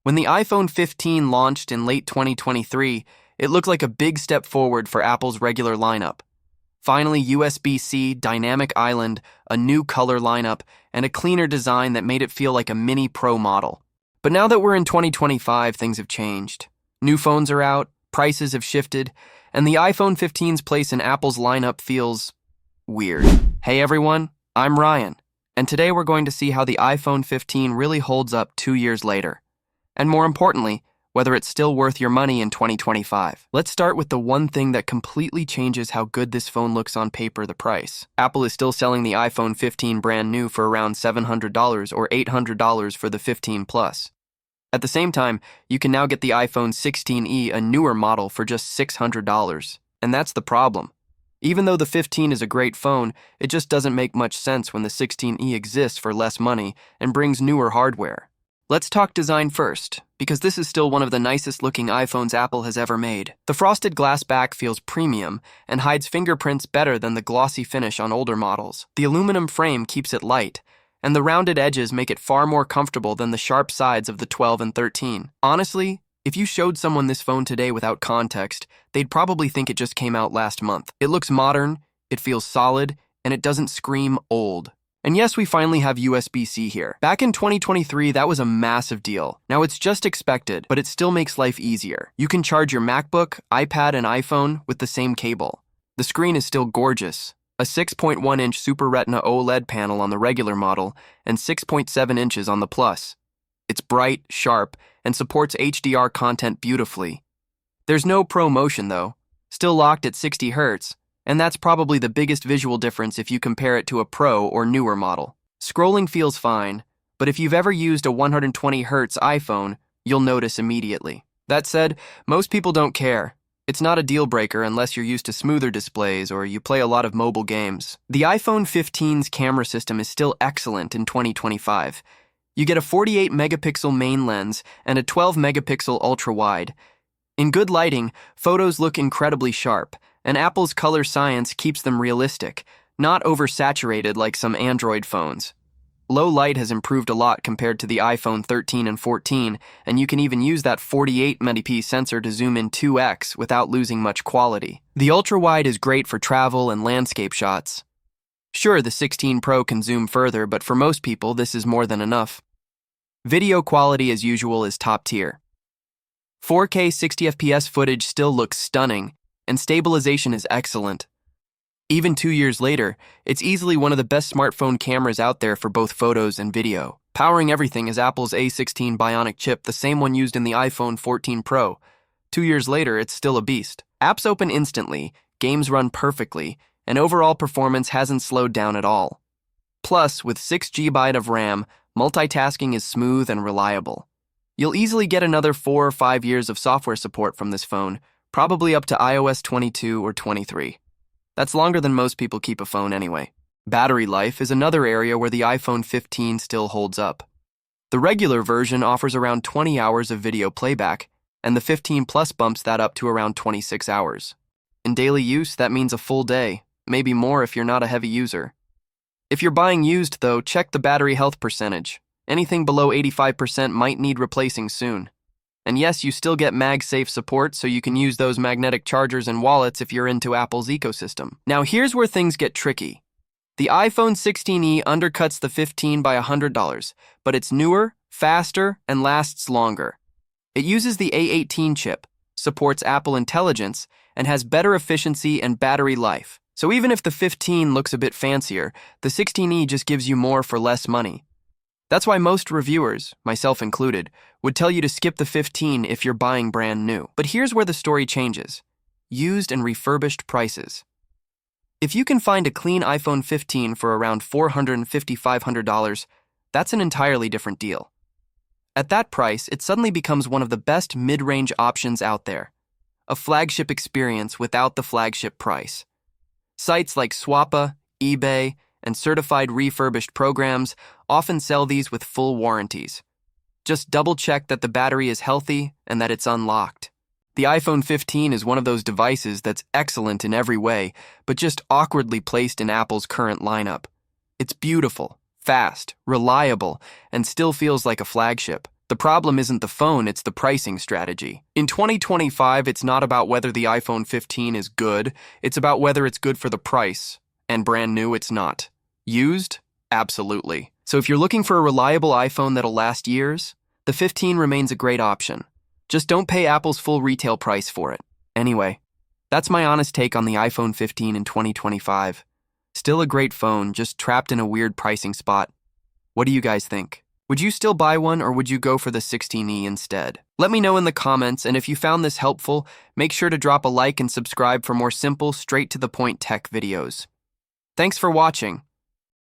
When the iPhone 15 launched in late 2023, it looked like a big step forward for Apple's regular lineup. Finally, USB-C, Dynamic Island, a new color lineup, and a cleaner design that made it feel like a mini Pro model. But now that we're in 2025, things have changed. New phones are out, prices have shifted, and the iPhone 15's place in Apple's lineup feels weird. Hey everyone, I'm Ryan, and today we're going to see how the iPhone 15 really holds up 2 years later. And more importantly, whether it's still worth your money in 2025. Let's start with the one thing that completely changes how good this phone looks on paper: the price. Apple is still selling the iPhone 15 brand new for around $700 or $800 for the 15 Plus. At the same time, you can now get the iPhone 16e, a newer model, for just $600. And that's the problem. Even though the 15 is a great phone, it just doesn't make much sense when the 16e exists for less money and brings newer hardware. Let's talk design first, because this is still one of the nicest looking iPhones Apple has ever made. The frosted glass back feels premium and hides fingerprints better than the glossy finish on older models. The aluminum frame keeps it light, and the rounded edges make it far more comfortable than the sharp sides of the 12 and 13. Honestly, if you showed someone this phone today without context, they'd probably think it just came out last month. It looks modern, it feels solid, and it doesn't scream old. And yes, we finally have USB-C here. Back in 2023, that was a massive deal. Now it's just expected, but it still makes life easier. You can charge your MacBook, iPad, and iPhone with the same cable. The screen is still gorgeous. A 6.1-inch Super Retina OLED panel on the regular model and 6.7 inches on the Plus. It's bright, sharp, and supports HDR content beautifully. There's no Pro Motion though, still locked at 60 Hz. And that's probably the biggest visual difference if you compare it to a Pro or newer model. Scrolling feels fine, but if you've ever used a 120 Hz iPhone, you'll notice immediately. That said, most people don't care. It's not a deal breaker unless you're used to smoother displays or you play a lot of mobile games. The iPhone 15's camera system is still excellent in 2025. You get a 48 megapixel main lens and a 12 megapixel ultra-wide. In good lighting, photos look incredibly sharp, and Apple's color science keeps them realistic, not oversaturated like some Android phones. Low light has improved a lot compared to the iPhone 13 and 14, and you can even use that 48 megapixel sensor to zoom in 2x without losing much quality. The ultra-wide is great for travel and landscape shots. Sure, the 16 Pro can zoom further, but for most people, this is more than enough. Video quality, as usual, is top tier. 4K 60 FPS footage still looks stunning, and stabilization is excellent. Even 2 years later, it's easily one of the best smartphone cameras out there for both photos and video. Powering everything is Apple's A16 Bionic chip, the same one used in the iPhone 14 Pro. 2 years later, it's still a beast. Apps open instantly, games run perfectly, and overall performance hasn't slowed down at all. Plus, with 6 GB of RAM, multitasking is smooth and reliable. You'll easily get another 4 or 5 years of software support from this phone, probably up to iOS 22 or 23. That's longer than most people keep a phone anyway. Battery life is another area where the iPhone 15 still holds up. The regular version offers around 20 hours of video playback, and the 15 Plus bumps that up to around 26 hours. In daily use, that means a full day, maybe more if you're not a heavy user. If you're buying used, though, check the battery health percentage. Anything below 85% might need replacing soon. And yes, you still get MagSafe support, so you can use those magnetic chargers and wallets if you're into Apple's ecosystem. Now here's where things get tricky. The iPhone 16e undercuts the 15 by $100, but it's newer, faster, and lasts longer. It uses the A18 chip, supports Apple Intelligence, and has better efficiency and battery life. So even if the 15 looks a bit fancier, the 16e just gives you more for less money. That's why most reviewers, myself included, would tell you to skip the 15 if you're buying brand new. But here's where the story changes: used and refurbished prices. If you can find a clean iPhone 15 for around $450 to $500, that's an entirely different deal. At that price, it suddenly becomes one of the best mid-range options out there. A flagship experience without the flagship price. Sites like Swappa, eBay, and certified refurbished programs often sell these with full warranties. Just double-check that the battery is healthy and that it's unlocked. The iPhone 15 is one of those devices that's excellent in every way, but just awkwardly placed in Apple's current lineup. It's beautiful, fast, reliable, and still feels like a flagship. The problem isn't the phone, it's the pricing strategy. In 2025, it's not about whether the iPhone 15 is good, it's about whether it's good for the price. And brand new, it's not. Used? Absolutely. So if you're looking for a reliable iPhone that'll last years, the 15 remains a great option. Just don't pay Apple's full retail price for it. Anyway, that's my honest take on the iPhone 15 in 2025. Still a great phone, just trapped in a weird pricing spot. What do you guys think? Would you still buy one, or would you go for the 16E instead? Let me know in the comments, and if you found this helpful, make sure to drop a like and subscribe for more simple, straight-to-the-point tech videos. Thanks for watching.